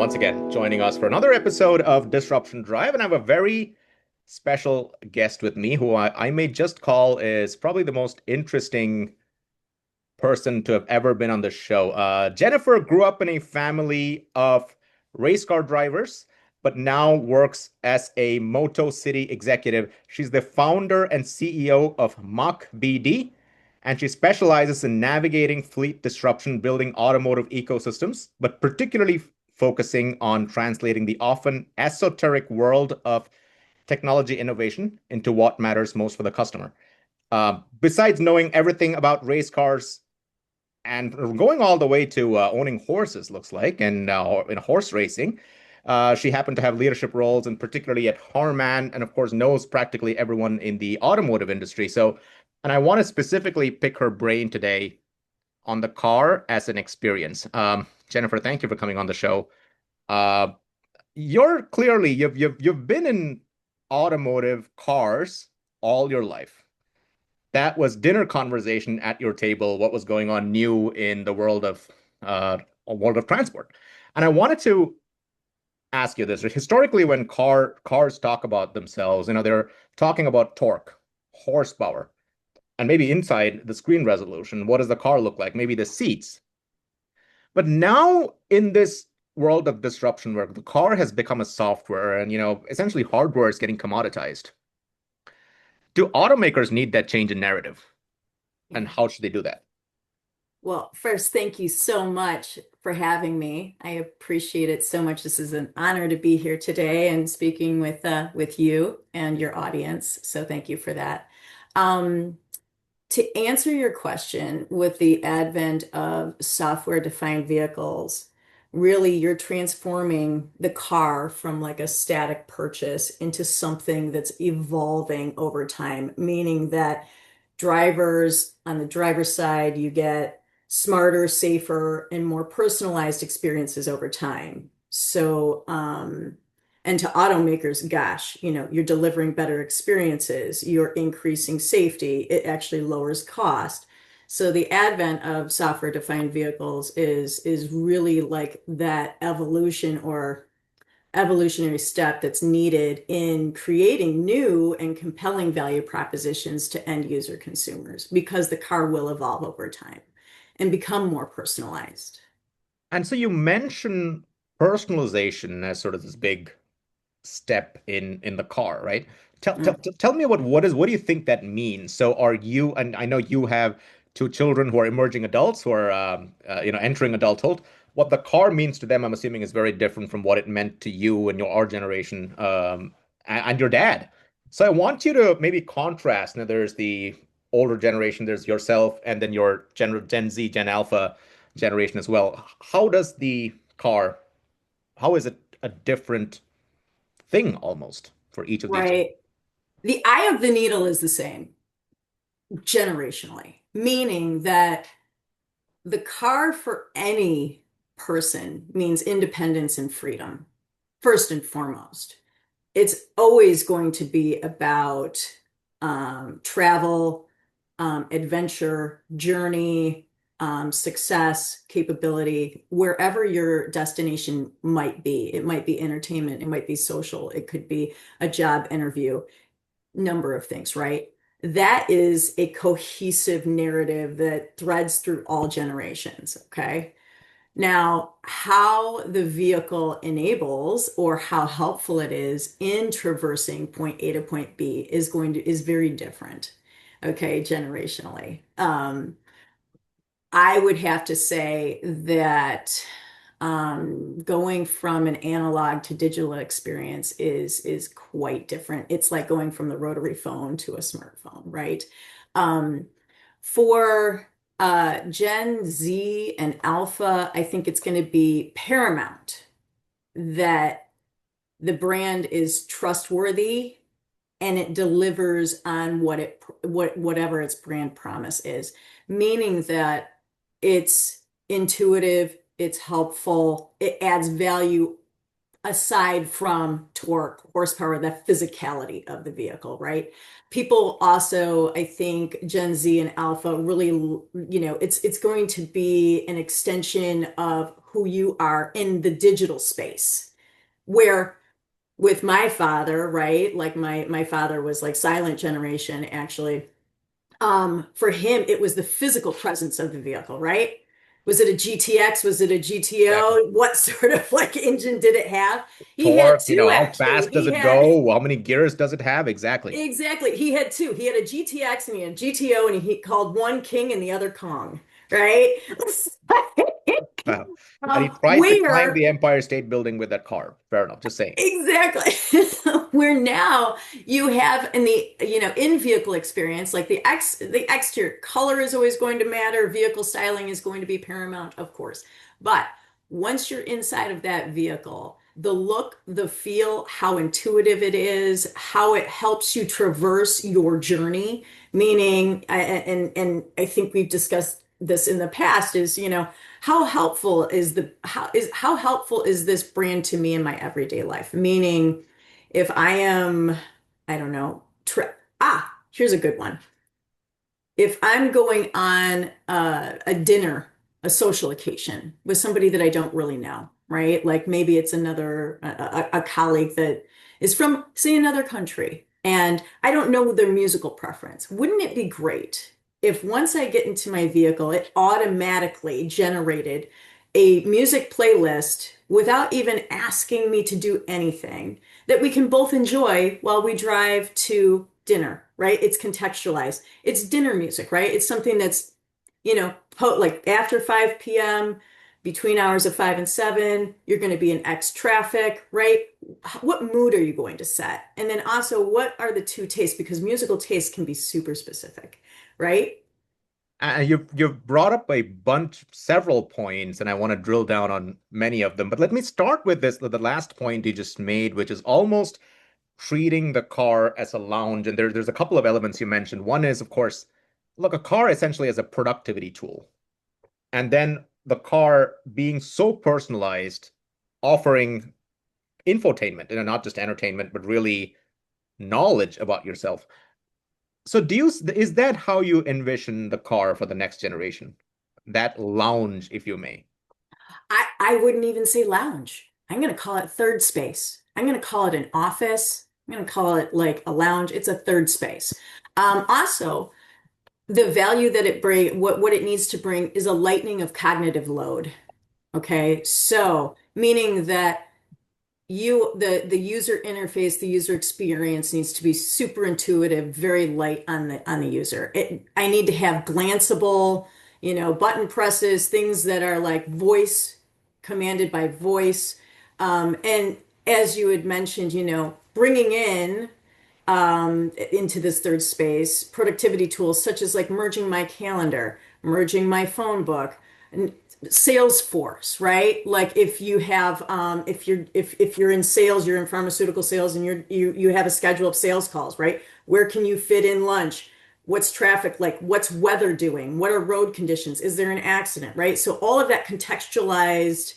once again joining us for another episode of Disruption Drive. And I have a very special guest with me who I may just call is probably the most interesting person to have ever been on the show. Jennifer grew up in a family of race car drivers, but now works as a Moto City executive. She's the founder and CEO of Mach BD, and she specializes in navigating fleet disruption, building automotive ecosystems, but particularly focusing on translating the often esoteric world of technology innovation into what matters most for the customer. Besides knowing everything about race cars and going all the way to owning horses, looks like, and in horse racing. She happened to have leadership roles, and particularly at Harman, and of course knows practically everyone in the automotive industry. So, and I want to specifically pick her brain today on the car as an experience. Jennifer, thank you for coming on the show. Uh, you're clearly you've been in automotive cars all your life. That was dinner conversation at your table, what was going on new in the uh, world of transport. And I wanted to ask you this. Historically, when cars talk about themselves, they're talking about torque, horsepower, and maybe inside the screen resolution, what does the car look like? Maybe the seats. But now in this world of disruption where the car has become a software and essentially hardware is getting commoditized, do automakers need that change in narrative? And Yeah. how should they do that? Well, first, thank you so much for having me. I appreciate it so much. This is an honor to be here today and speaking with you and your audience. So thank you for that. Um, to answer your question, with the advent of software-defined vehicles, really you're transforming the car from like a static purchase into something that's evolving over time, meaning that drivers on the driver's side, you get smarter, safer, and more personalized experiences over time. And to automakers, gosh, you're delivering better experiences, you're increasing safety, it actually lowers cost. So the advent of software-defined vehicles is really like that evolution or evolutionary step that's needed in creating new and compelling value propositions to end user consumers because the car will evolve over time and become more personalized. And so you mention personalization as sort of this big step in the car, right? Tell me about what do you think that means? So are you, and I know you have two children who are emerging adults who are entering adulthood. What the car means to them, I'm assuming, is very different from what it meant to you and our generation, and your dad. So I want you to maybe contrast. Now, there's the older generation, there's yourself, and then your Gen Z, Gen Alpha generation as well. How does the car, how is it a different thing almost for each of these? Right. The eye of the needle is the same generationally, meaning that the car for any person means independence and freedom, first and foremost. It's always going to be about travel, adventure, journey, success, capability, wherever your destination might be. It might be entertainment, it might be social, it could be a job interview, number of things, right? That is a cohesive narrative that threads through all generations, okay? Now, how the vehicle enables or how helpful it is in traversing point A to point B is very different, okay, generationally. I would have to say that going from an analog to digital experience is quite different. It's like going from the rotary phone to a smartphone, right? Um, for Gen Z and Alpha, I think it's going to be paramount that the brand is trustworthy and it delivers on whatever its brand promise is, meaning that it's intuitive, it's helpful, it adds value aside from torque, horsepower, the physicality of the vehicle, right? People also, I think Gen Z and Alpha really, it's going to be an extension of who you are in the digital space. Where with my father, right? Like my father was like silent generation, actually. For him, it was the physical presence of the vehicle, right? Was it a GTX? Was it a Exactly. GTO? What sort of like engine did it have? He had Torque, two, how actually. fast does He it had go? How many gears does it have? Exactly. exactly. He had two. He had a GTX and he had a GTO, and he called one King and the other Kong, right? Wow. And he tried to climb Where the Empire State Building with that car. Fair enough. Just saying. exactly. Where now you have in the, in-vehicle experience, like the exterior color is always going to matter, vehicle styling is going to be paramount, of course. But once you're inside of that vehicle, the look, the feel, how intuitive it is, how it helps you traverse your journey, meaning, and I think we've discussed this in the past, is, how helpful is this brand to me in my everyday life? Meaning, if I am, I don't know, here's a good one. If I'm going on a dinner, a social occasion with somebody that I don't really know, right? Like maybe it's another a colleague that is from, say, another country, and I don't know their musical preference. Wouldn't it be great if once I get into my vehicle, it automatically generated a music playlist without even asking me to do anything that we can both enjoy while we drive to dinner, right? It's contextualized. It's dinner music, right? It's something that's, like after 5 p.m., between hours of 5 and 7, you're going to be in X traffic, right? What mood are you going to set? And then also, what are the two tastes? Because musical tastes can be super specific, right? And you've brought up a bunch, several points, and I want to drill down on many of them. But let me start with the last point you just made, which is almost treating the car as a lounge. And there's a couple of elements you mentioned. One is, of course, look, a car essentially as a productivity tool. And then the car being so personalized, offering infotainment, and not just entertainment, but really knowledge about yourself. So is that how you envision the car for the next generation? That lounge, if you may. I wouldn't even say lounge. I'm going to call it third space. I'm going to call it an office. I'm going to call it like a lounge. It's a third space. Also, the value that it bring, what it needs to bring is a lightening of cognitive load. Okay, so meaning that the user interface, the user experience needs to be super intuitive, very light on the user. I need to have glanceable, button presses, things that are like voice commanded by voice. And as you had mentioned, bringing in into this third space, productivity tools such as like merging my calendar, merging my phone book, and Salesforce, right? Like if you have if you're in sales, you're in pharmaceutical sales, and you have a schedule of sales calls, right? Where can you fit in lunch? What's traffic like? What's weather doing? What are road conditions? Is there an accident, right? So all of that contextualized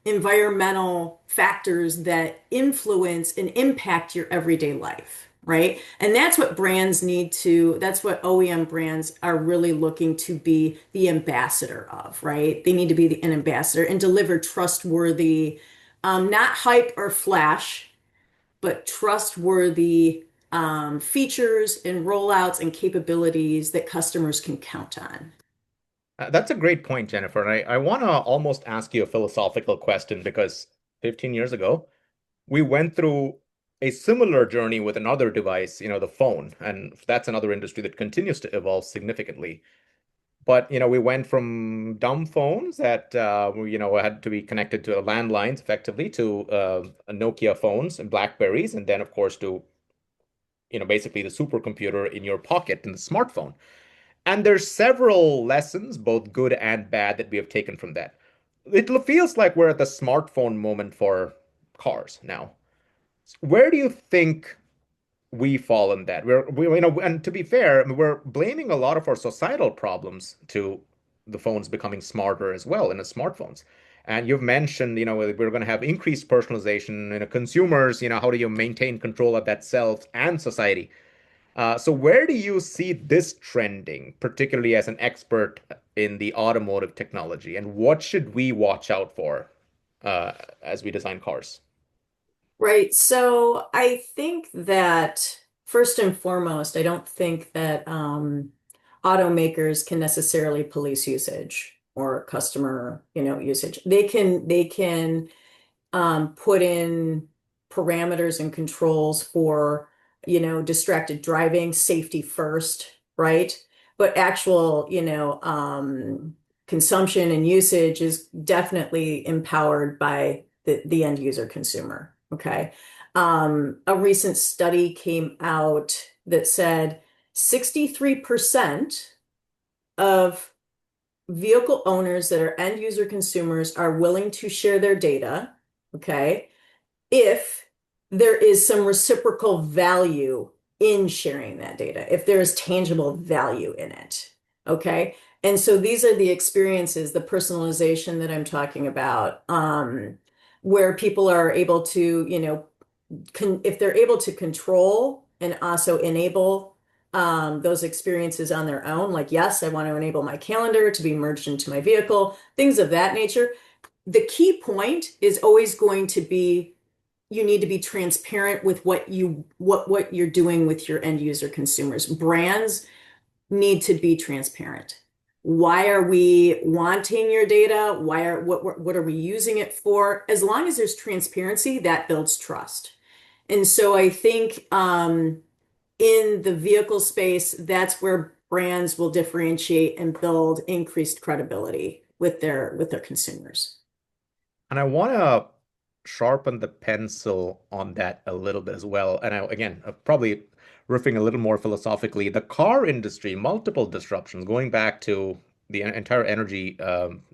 environmental factors that influence and impact your everyday life, right? And that's what brands need to, that's what OEM brands are really looking to be the ambassador of, right? They need to be an ambassador and deliver trustworthy, not hype or flash, but trustworthy features and rollouts and capabilities that customers can count on. That's a great point, Jennifer. And I want to almost ask you a philosophical question because 15 years ago, we went through a similar journey with another device, the phone. And that's another industry that continues to evolve significantly. But, we went from dumb phones that, had to be connected to landlines effectively to Nokia phones and Blackberries. And then, of course, to, basically the supercomputer in your pocket and the smartphone. And there's several lessons, both good and bad, that we have taken from that. It feels like we're at the smartphone moment for cars now. Where do you think we fall in that? And to be fair, we're blaming a lot of our societal problems to the phones becoming smarter as well, and the smartphones. And you've mentioned, we're going to have increased personalization, consumers, how do you maintain control of that self and society? So where do you see this trending, particularly as an expert in the automotive technology, and what should we watch out for as we design cars? Right. So I think that first and foremost, I don't think that automakers can necessarily police usage or customer, usage. They can put in parameters and controls for, distracted driving, safety first, right? But actual, consumption and usage is definitely empowered by the end user consumer. Okay. A recent study came out that said 63% of vehicle owners that are end user consumers are willing to share their data, okay, if there is some reciprocal value in sharing that data, if there is tangible value in it, okay? And so these are the experiences, the personalization that I'm talking about, where people are able to, if they're able to control and also enable those experiences on their own, like, yes, I want to enable my calendar to be merged into my vehicle, things of that nature. The key point is always going to be you need to be transparent with what you're doing with your end user consumers. Brands need to be transparent. Why are we wanting your data? What are we using it for? As long as there's transparency, that builds trust. And so I think in the vehicle space, that's where brands will differentiate and build increased credibility with their consumers. And I want to sharpen the pencil on that a little bit as well. And again, probably riffing a little more philosophically, the car industry, multiple disruptions, going back to the entire energy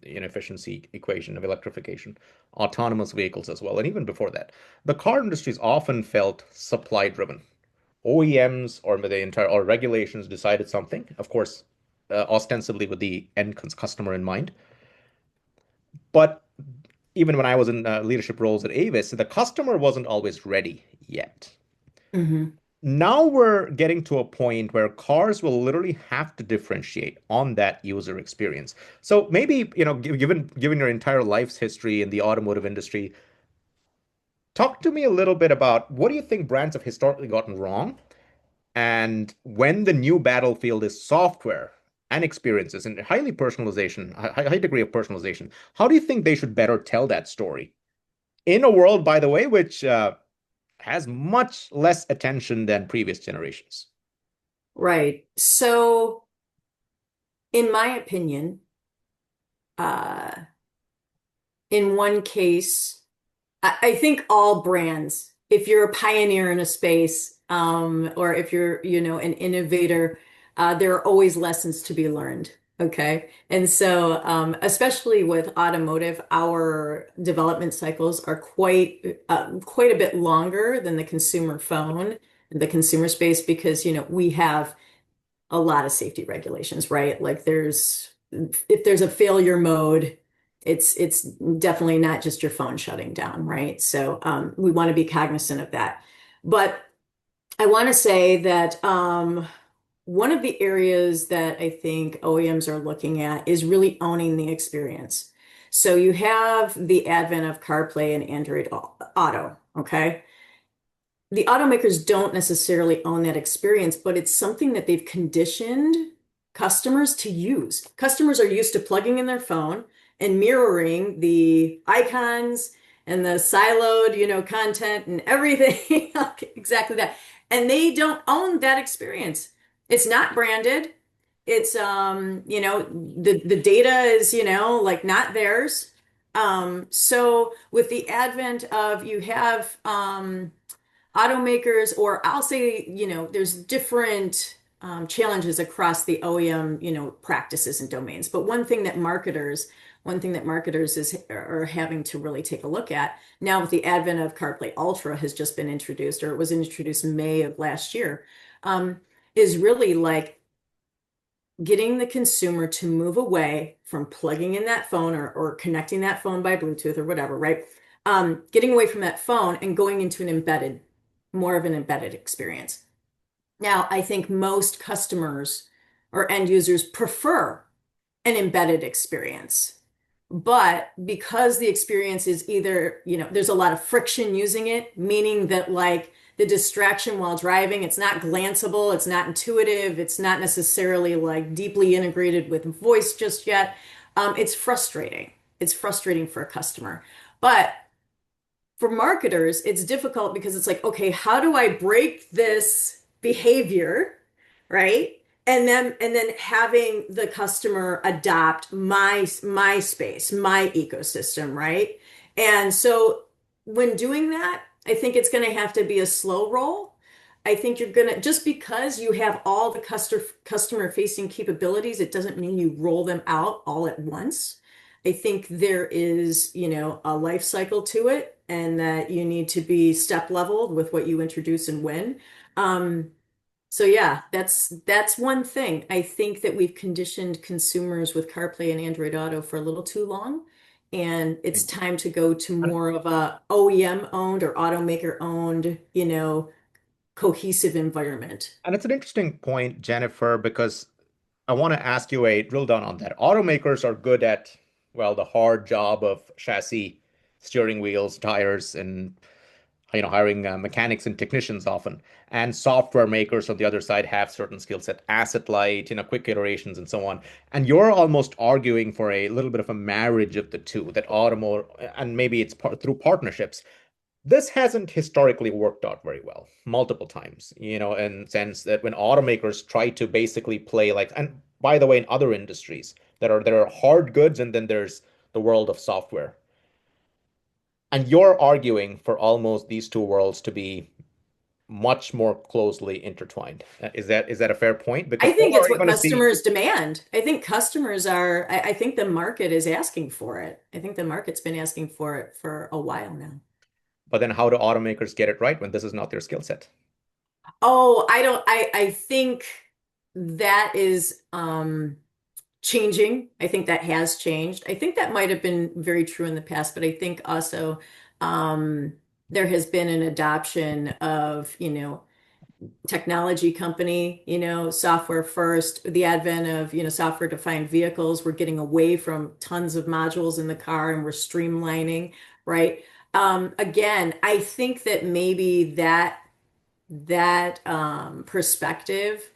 inefficiency equation of electrification, autonomous vehicles as well, and even before that, the car industry is often felt supply driven. OEMs or the entire or regulations decided something, of course, ostensibly with the end customer in mind. But even when I was in leadership roles at Avis, the customer wasn't always ready yet. Hmm. Now we're getting to a point where cars will literally have to differentiate on that user experience. So maybe, given your entire life's history in the automotive industry, talk to me a little bit about what do you think brands have historically gotten wrong? And when the new battlefield is software and experiences and highly personalization, high degree of personalization, how do you think they should better tell that story? In a world, by the way, which has much less attention than previous generations. Right. So, in my opinion, uh, in one case, I think all brands, if you're a pioneer in a space, or if you're, an innovator, there are always lessons to be learned. Okay. And so, especially with automotive, our development cycles are quite a bit longer than the consumer phone, the consumer space, because, we have a lot of safety regulations, right? Like if there's a failure mode, it's definitely not just your phone shutting down, right? So we want to be cognizant of that. But I want to say that one of the areas that I think OEMs are looking at is really owning the experience. So you have the advent of CarPlay and Android Auto, okay? The automakers don't necessarily own that experience, but it's something that they've conditioned customers to use. Customers are used to plugging in their phone and mirroring the icons and the siloed, content and everything. Exactly that. And they don't own that experience. It's not branded. It's the data is, like not theirs. So with the advent of you have automakers, or I'll say, there's different challenges across the OEM, practices and domains. But one thing that marketers are having to really take a look at now with the advent of CarPlay Ultra has just been introduced, or it was introduced in May of last year, is really like getting the consumer to move away from plugging in that phone or connecting that phone by Bluetooth or whatever, right? Getting away from that phone and going into more of an embedded experience. Now, I think most customers or end users prefer an embedded experience. But because the experience is either, there's a lot of friction using it, meaning that like the distraction while driving, it's not glanceable, it's not intuitive, it's not necessarily like deeply integrated with voice just yet. It's frustrating. It's frustrating for a customer. But for marketers, it's difficult because it's like, okay, how do I break this behavior, right? And then having the customer adopt my space, my ecosystem, right? And so when doing that, I think it's going to have to be a slow roll. I think you're going to, just because you have all the customer facing capabilities, it doesn't mean you roll them out all at once. I think there is, a life cycle to it, and that you need to be step leveled with what you introduce and when. Um, so yeah, that's one thing. I think that we've conditioned consumers with CarPlay and Android Auto for a little too long, and it's time to go to And, more of a OEM owned or automaker owned, cohesive environment. and it's an interesting point, Jennifer, because I want to ask you a drill down on that. Automakers are good at, well, the hard job of chassis, steering wheels, tires, and hiring mechanics and technicians often. And software makers on the other side have certain skill set, asset light, quick iterations and so on. And you're almost arguing for a little bit of a marriage of the two, that automotive, and maybe it's through partnerships. This hasn't historically worked out very well, multiple times, in the sense that when automakers try to basically play like, and by the way, in other industries, there are hard goods and then there's the world of software. And you're arguing for almost these two worlds to be much more closely intertwined. Is that a fair point? I Because, think or it's are you what going to see, customers demand. I think customers are, I think the market is asking for it. I think the market's been asking for it for a while now. but then how do automakers get it right when this is not their skill set? Oh, I think that is changing. I think that has changed. I think that might have been very true in the past, but I think also um there has been an adoption of, technology company, software first, the advent of, software-defined vehicles. We're getting away from tons of modules in the car and we're streamlining, right? Again, I think that maybe that perspective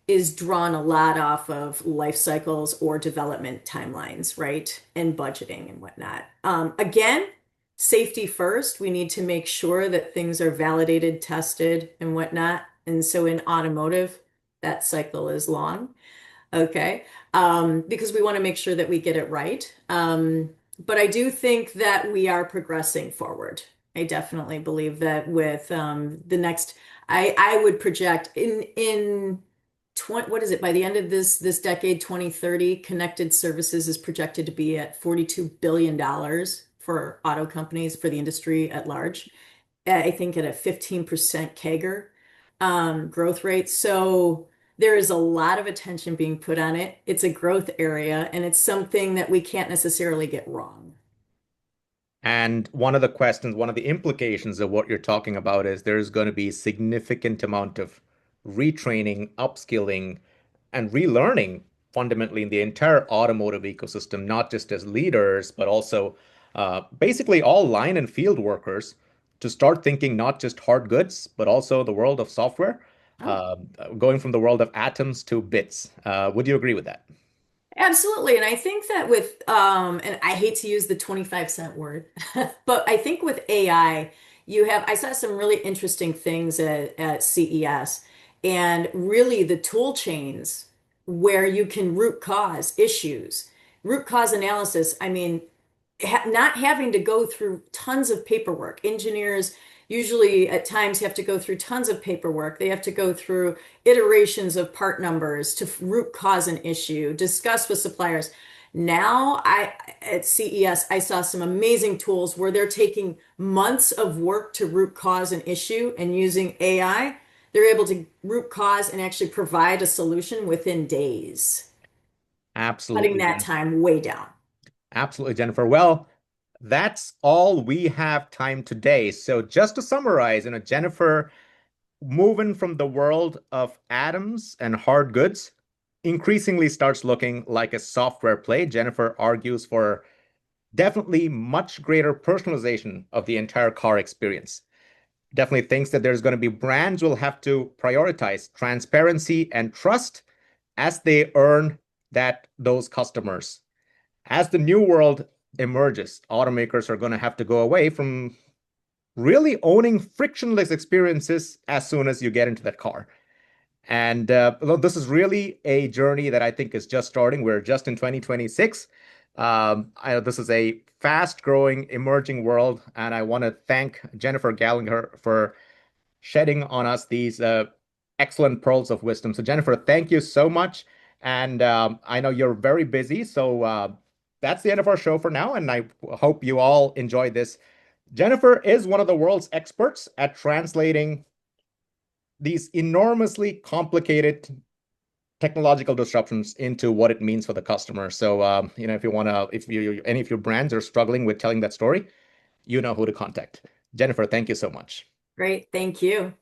is drawn a lot off of life cycles or development timelines, right? And budgeting and whatnot. Again, safety first. We need to make sure that things are validated, tested, and whatnot. And so in automotive, that cycle is long. Okay. Because we want to make sure that we get it right. But I do think that we are progressing forward. I definitely believe that with the next, I would project in 20, what is it, by the end of this decade, 2030, connected services is projected to be at $42 billion for auto companies, for the industry at large. I think at a 15% CAGR growth rate. So there is a lot of attention being put on it. It's a growth area, and it's something that we can't necessarily get wrong. And one of the questions, one of the implications of what you're talking about is there's going to be a significant amount of retraining, upskilling, and relearning fundamentally in the entire automotive ecosystem, not just as leaders, but also basically all line and field workers to start thinking not just hard goods, but also the world of software, Oh, uh, going from the world of atoms to bits. Would you agree with that? absolutely. And I think that with, and I hate to use the 25-cent word, but I think with AI, I saw some really interesting things at CES, and really the tool chains where you can root cause issues, root cause analysis. I mean, not having to go through tons of paperwork. Engineers usually at times have to go through tons of paperwork. They have to go through iterations of part numbers to root cause an issue, discuss with suppliers. Now, at CES, I saw some amazing tools where they're taking months of work to root cause an issue, and using AI, they're able to root cause and actually provide a solution within days. cutting Absolutely, that Jennifer. time way down. Absolutely, Jennifer. Well, that's all we have time today. So just to summarize, Jennifer, moving from the world of atoms and hard goods increasingly starts looking like a software play. Jennifer argues for definitely much greater personalization of the entire car experience. Definitely thinks that there's going to be brands will have to prioritize transparency and trust as they earn those customers. As the new world emerges, automakers are going to have to go away from really owning frictionless experiences as soon as you get into that car. And this is really a journey that I think is just starting. We're just in 2026. I know this is a fast growing, emerging world. And I want to thank Jennifer Gallagher for shedding on us these excellent pearls of wisdom. So, Jennifer, thank you so much. And I know you're very busy. So, that's the end of our show for now. And I hope you all enjoyed this. Jennifer is one of the world's experts at translating these enormously complicated technological disruptions into what it means for the customer. So, if you want to, if you any of your brands are struggling with telling that story, you know who to contact. Jennifer, thank you so much. Great. Thank you.